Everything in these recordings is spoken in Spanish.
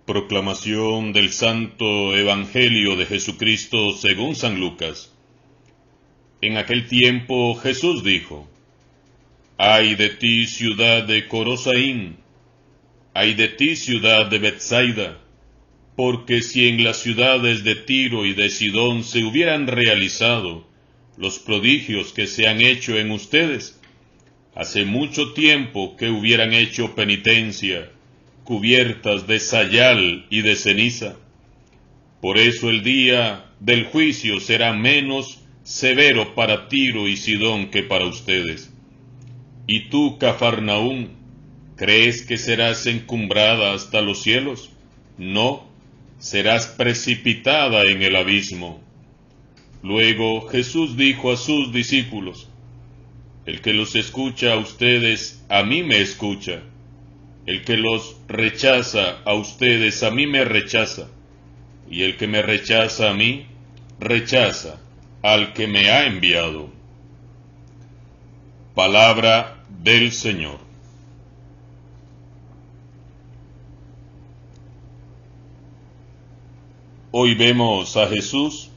Proclamación del Santo Evangelio de Jesucristo según San Lucas. En aquel tiempo Jesús dijo: Ay de ti, ciudad de Corosaín, ay de ti, ciudad de Betsaida, porque si en las ciudades de Tiro y de Sidón se hubieran realizado los prodigios que se han hecho en ustedes, hace mucho tiempo que hubieran hecho penitencia, cubiertas de sayal y de ceniza. Por eso el día del juicio será menos severo para Tiro y Sidón que para ustedes. Y tú, Cafarnaúm, ¿crees que serás encumbrada hasta los cielos? No, serás precipitada en el abismo. Luego Jesús dijo a sus discípulos: El que los escucha a ustedes, a mí me escucha. El que los rechaza a ustedes, a mí me rechaza. Y el que me rechaza a mí, rechaza al que me ha enviado. Palabra del Señor. Hoy vemos a Jesús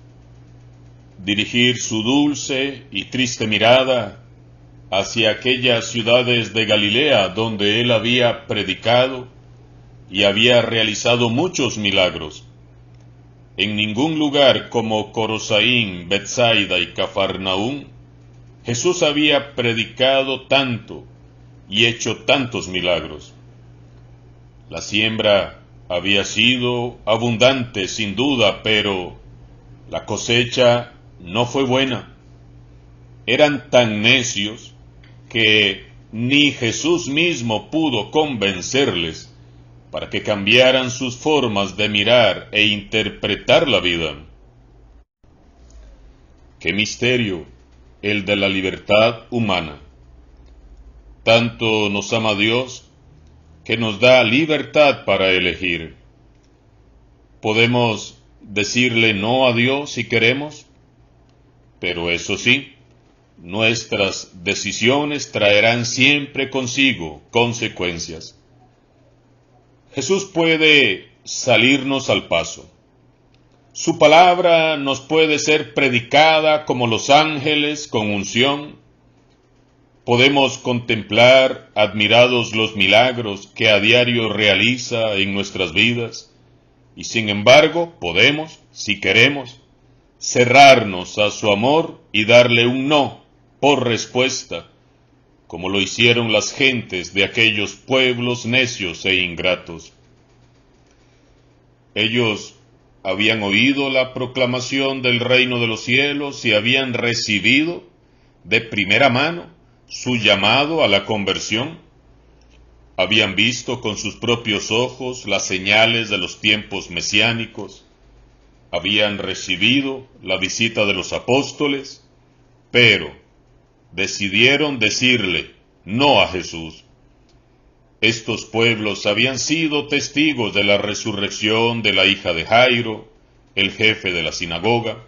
dirigir su dulce y triste mirada hacia aquellas ciudades de Galilea donde él había predicado y había realizado muchos milagros. En ningún lugar como Corosaín, Betsaida y Cafarnaúm, Jesús había predicado tanto y hecho tantos milagros. La siembra había sido abundante sin duda, pero la cosecha no fue buena. Eran tan necios que ni Jesús mismo pudo convencerles para que cambiaran sus formas de mirar e interpretar la vida. ¡Qué misterio el de la libertad humana! Tanto nos ama Dios que nos da libertad para elegir. Podemos decirle no a Dios si queremos, pero eso sí, nuestras decisiones traerán siempre consigo consecuencias. Jesús puede salirnos al paso. Su palabra nos puede ser predicada como los ángeles con unción. Podemos contemplar admirados los milagros que a diario realiza en nuestras vidas, y sin embargo podemos, si queremos, cerrarnos a su amor y darle un no por respuesta, como lo hicieron las gentes de aquellos pueblos necios e ingratos. Ellos habían oído la proclamación del reino de los cielos y habían recibido de primera mano su llamado a la conversión. Habían visto con sus propios ojos las señales de los tiempos mesiánicos. Habían recibido la visita de los apóstoles, pero decidieron decirle no a Jesús. Estos pueblos habían sido testigos de la resurrección de la hija de Jairo, el jefe de la sinagoga.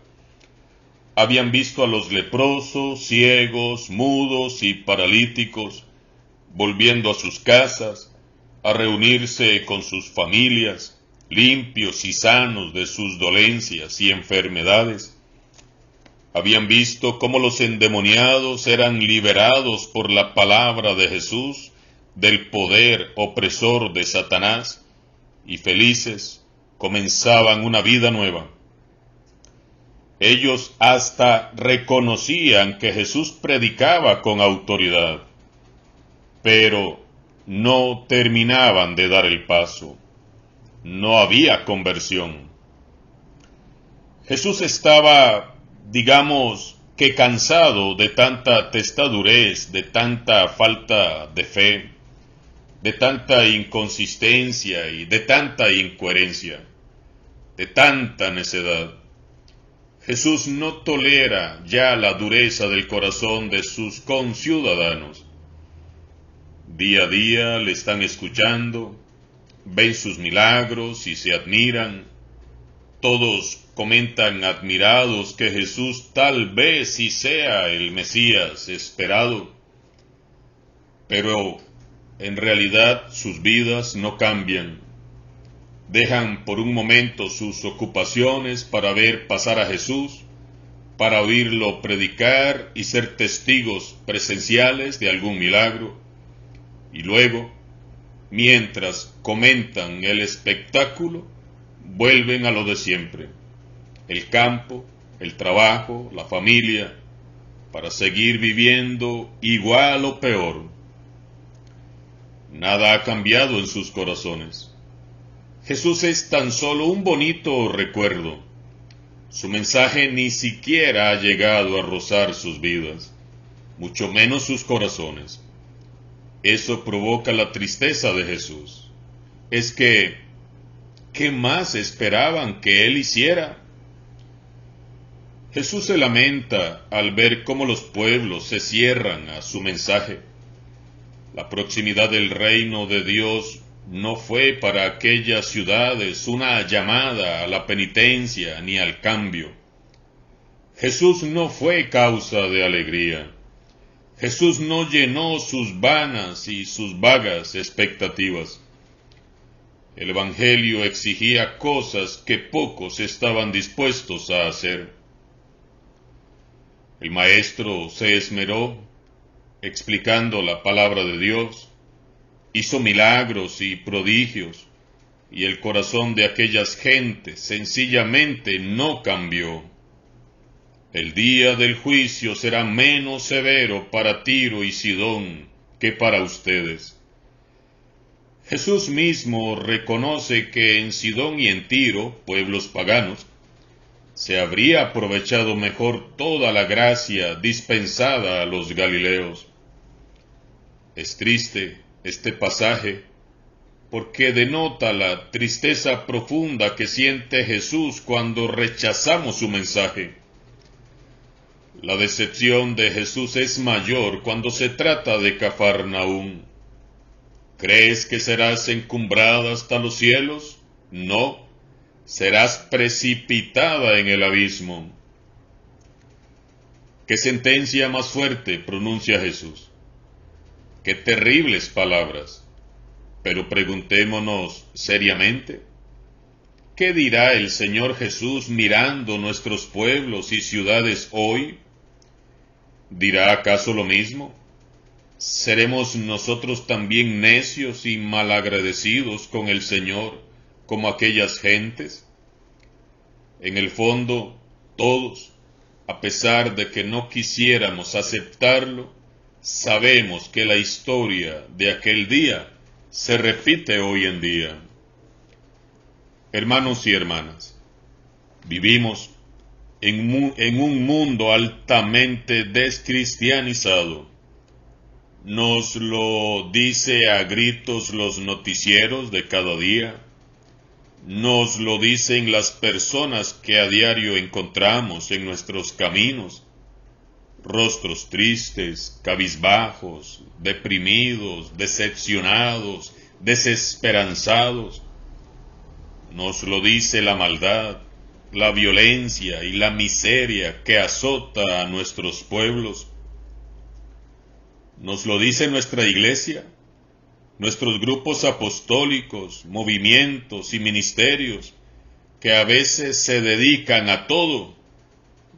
Habían visto a los leprosos, ciegos, mudos y paralíticos volviendo a sus casas, a reunirse con sus familias, limpios y sanos de sus dolencias y enfermedades. Habían visto cómo los endemoniados eran liberados por la palabra de Jesús del poder opresor de Satanás, y felices comenzaban una vida nueva. Ellos hasta reconocían que Jesús predicaba con autoridad, pero no terminaban de dar el paso. No había conversión. Jesús estaba, digamos, que cansado de tanta testadurez, de tanta falta de fe, de tanta inconsistencia y de tanta incoherencia, de tanta necedad. Jesús no tolera ya la dureza del corazón de sus conciudadanos. Día a día le están escuchando, ven sus milagros y se admiran. Todos comentan admirados que Jesús tal vez sí sea el Mesías esperado, pero en realidad sus vidas no cambian. Dejan por un momento sus ocupaciones para ver pasar a Jesús, para oírlo predicar y ser testigos presenciales de algún milagro, y luego, mientras comentan el espectáculo, vuelven a lo de siempre, el campo, el trabajo, la familia, para seguir viviendo igual o peor. Nada ha cambiado en sus corazones. Jesús es tan solo un bonito recuerdo. Su mensaje ni siquiera ha llegado a rozar sus vidas, mucho menos sus corazones. Eso provoca la tristeza de Jesús. Es que, ¿qué más esperaban que Él hiciera? Jesús se lamenta al ver cómo los pueblos se cierran a su mensaje. La proximidad del reino de Dios no fue para aquellas ciudades una llamada a la penitencia ni al cambio. Jesús no fue causa de alegría. Jesús no llenó sus vanas y sus vagas expectativas. El Evangelio exigía cosas que pocos estaban dispuestos a hacer. El Maestro se esmeró explicando la palabra de Dios, hizo milagros y prodigios, y el corazón de aquellas gentes sencillamente no cambió. El día del juicio será menos severo para Tiro y Sidón que para ustedes. Jesús mismo reconoce que en Sidón y en Tiro, pueblos paganos, se habría aprovechado mejor toda la gracia dispensada a los galileos. Es triste este pasaje porque denota la tristeza profunda que siente Jesús cuando rechazamos su mensaje. La decepción de Jesús es mayor cuando se trata de Cafarnaúm. ¿Crees que serás encumbrada hasta los cielos? No, serás precipitada en el abismo. ¿Qué sentencia más fuerte pronuncia Jesús? ¡Qué terribles palabras! Pero preguntémonos seriamente, ¿qué dirá el Señor Jesús mirando nuestros pueblos y ciudades hoy? ¿Dirá acaso lo mismo? ¿Seremos nosotros también necios y malagradecidos con el Señor como aquellas gentes? En el fondo, todos, a pesar de que no quisiéramos aceptarlo, sabemos que la historia de aquel día se repite hoy en día. Hermanos y hermanas, vivimos en un mundo altamente descristianizado. Nos lo dice a gritos los noticieros de cada día. Nos lo dicen las personas que a diario encontramos en nuestros caminos. Rostros tristes, cabizbajos, deprimidos, decepcionados, desesperanzados. Nos lo dice la maldad, la violencia y la miseria que azota a nuestros pueblos. Nos lo dice nuestra iglesia, nuestros grupos apostólicos, movimientos y ministerios, que a veces se dedican a todo,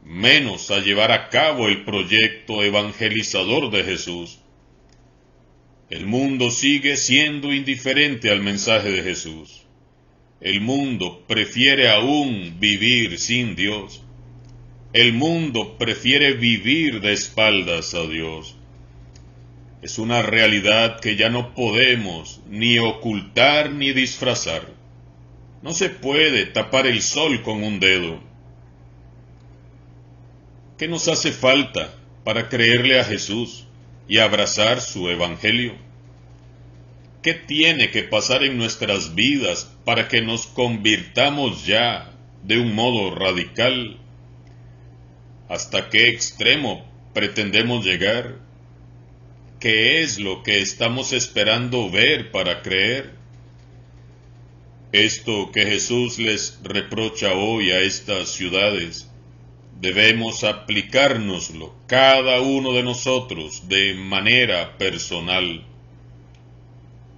menos a llevar a cabo el proyecto evangelizador de Jesús. El mundo sigue siendo indiferente al mensaje de Jesús. El mundo prefiere aún vivir sin Dios. El mundo prefiere vivir de espaldas a Dios. Es una realidad que ya no podemos ni ocultar ni disfrazar. No se puede tapar el sol con un dedo. ¿Qué nos hace falta para creerle a Jesús y abrazar su evangelio? ¿Qué tiene que pasar en nuestras vidas para que nos convirtamos ya de un modo radical? ¿Hasta qué extremo pretendemos llegar? ¿Qué es lo que estamos esperando ver para creer? Esto que Jesús les reprocha hoy a estas ciudades, debemos aplicárnoslo cada uno de nosotros de manera personal.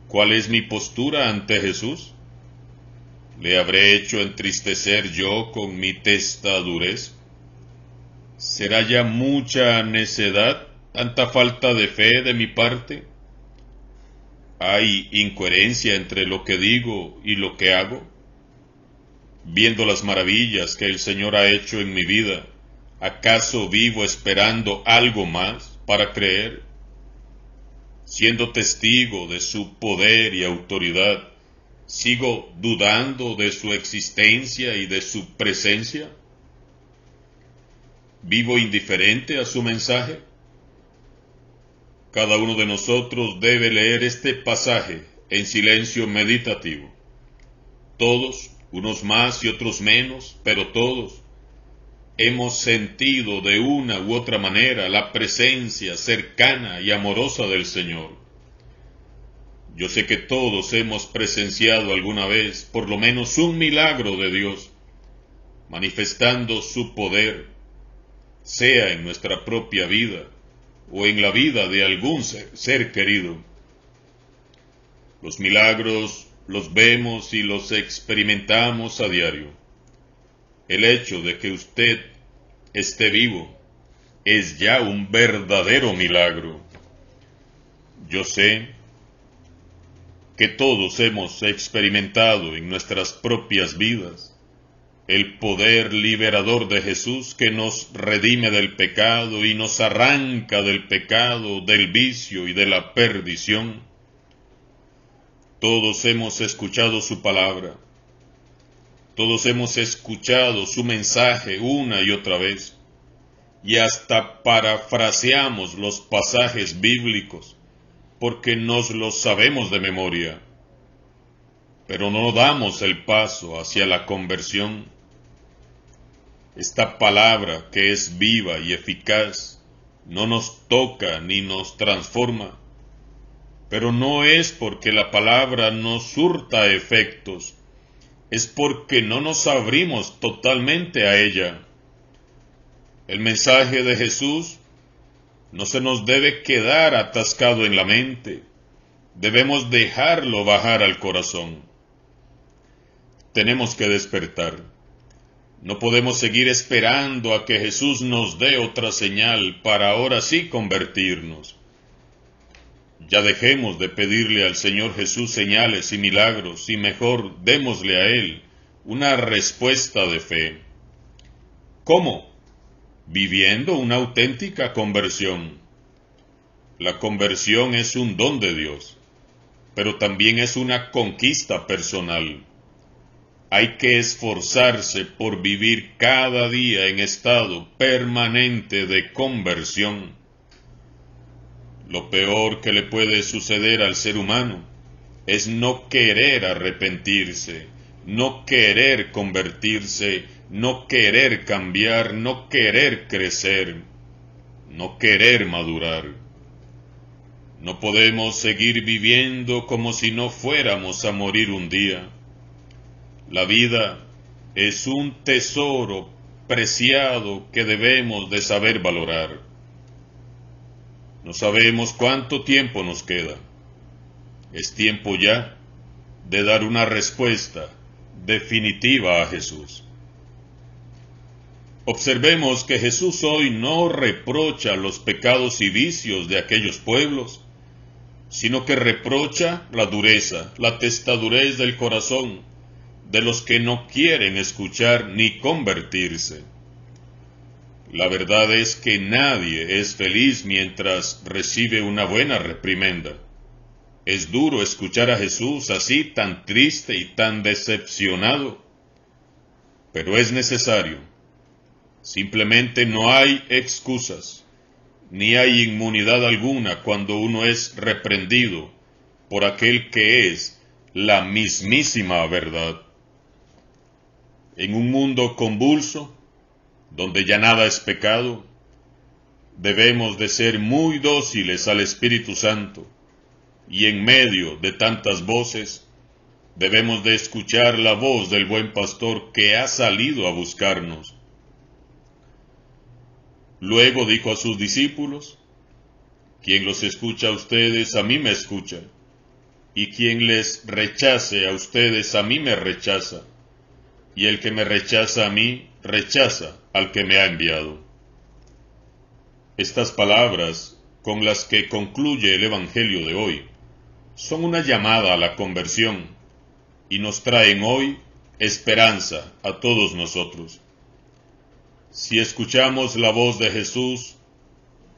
¿Cuál es mi postura ante Jesús? ¿Le habré hecho entristecer yo con mi testadurez? ¿Será ya mucha necedad, tanta falta de fe de mi parte? ¿Hay incoherencia entre lo que digo y lo que hago? Viendo las maravillas que el Señor ha hecho en mi vida, ¿acaso vivo esperando algo más para creer? Siendo testigo de su poder y autoridad, ¿sigo dudando de su existencia y de su presencia? ¿Vivo indiferente a su mensaje? Cada uno de nosotros debe leer este pasaje en silencio meditativo. Todos, unos más y otros menos, pero todos, hemos sentido de una u otra manera la presencia cercana y amorosa del Señor. Yo sé que todos hemos presenciado alguna vez por lo menos un milagro de Dios, manifestando su poder, sea en nuestra propia vida o en la vida de algún ser querido. Los milagros los vemos y los experimentamos a diario. El hecho de que usted esté vivo es ya un verdadero milagro. Yo sé que todos hemos experimentado en nuestras propias vidas el poder liberador de Jesús que nos redime del pecado y nos arranca del pecado, del vicio y de la perdición. Todos hemos escuchado su palabra. Todos hemos escuchado su mensaje una y otra vez. Y hasta parafraseamos los pasajes bíblicos porque nos los sabemos de memoria. Pero no damos el paso hacia la conversión. Esta palabra que es viva y eficaz no nos toca ni nos transforma, pero no es porque la palabra no surta efectos, es porque no nos abrimos totalmente a ella. El mensaje de Jesús no se nos debe quedar atascado en la mente, debemos dejarlo bajar al corazón. Tenemos que despertar. No podemos seguir esperando a que Jesús nos dé otra señal para ahora sí convertirnos. Ya dejemos de pedirle al Señor Jesús señales y milagros y mejor démosle a Él una respuesta de fe. ¿Cómo? Viviendo una auténtica conversión. La conversión es un don de Dios, pero también es una conquista personal. Hay que esforzarse por vivir cada día en estado permanente de conversión. Lo peor que le puede suceder al ser humano es no querer arrepentirse, no querer convertirse, no querer cambiar, no querer crecer, no querer madurar. No podemos seguir viviendo como si no fuéramos a morir un día. La vida es un tesoro preciado que debemos de saber valorar. No sabemos cuánto tiempo nos queda. Es tiempo ya de dar una respuesta definitiva a Jesús. Observemos que Jesús hoy no reprocha los pecados y vicios de aquellos pueblos, sino que reprocha la dureza, la testadurez del corazón de los que no quieren escuchar ni convertirse. La verdad es que nadie es feliz mientras recibe una buena reprimenda. Es duro escuchar a Jesús así tan triste y tan decepcionado, pero es necesario. Simplemente no hay excusas, ni hay inmunidad alguna cuando uno es reprendido por aquel que es la mismísima verdad. En un mundo convulso, donde ya nada es pecado, debemos de ser muy dóciles al Espíritu Santo, y en medio de tantas voces, debemos de escuchar la voz del buen pastor que ha salido a buscarnos. Luego dijo a sus discípulos: quien los escucha a ustedes, a mí me escucha, y quien les rechace a ustedes, a mí me rechaza, y el que me rechaza a mí, rechaza al que me ha enviado. Estas palabras, con las que concluye el Evangelio de hoy, son una llamada a la conversión y nos traen hoy esperanza a todos nosotros. Si escuchamos la voz de Jesús,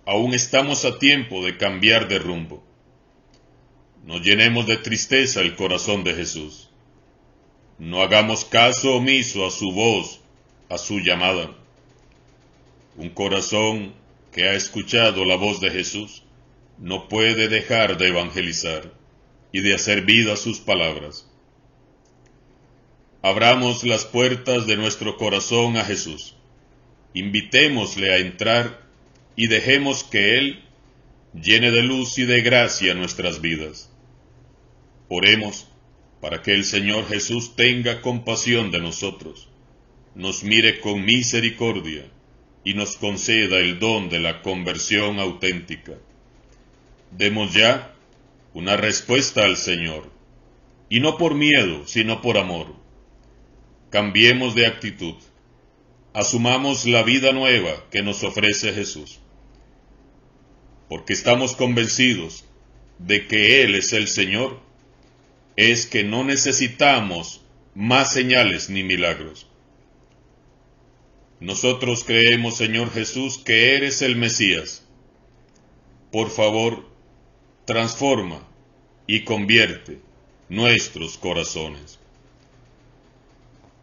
aún estamos a tiempo de cambiar de rumbo. No llenemos de tristeza el corazón de Jesús. No hagamos caso omiso a su voz, a su llamada. Un corazón que ha escuchado la voz de Jesús no puede dejar de evangelizar y de hacer vida a sus palabras. Abramos las puertas de nuestro corazón a Jesús. Invitémosle a entrar y dejemos que Él llene de luz y de gracia nuestras vidas. Oremos para que el Señor Jesús tenga compasión de nosotros, nos mire con misericordia y nos conceda el don de la conversión auténtica. Demos ya una respuesta al Señor, y no por miedo, sino por amor. Cambiemos de actitud, asumamos la vida nueva que nos ofrece Jesús, porque estamos convencidos de que Él es el Señor. Es que no necesitamos más señales ni milagros. Nosotros creemos, Señor Jesús, que eres el Mesías. Por favor, transforma y convierte nuestros corazones.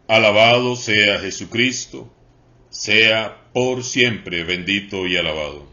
Alabado sea Jesucristo, sea por siempre bendito y alabado.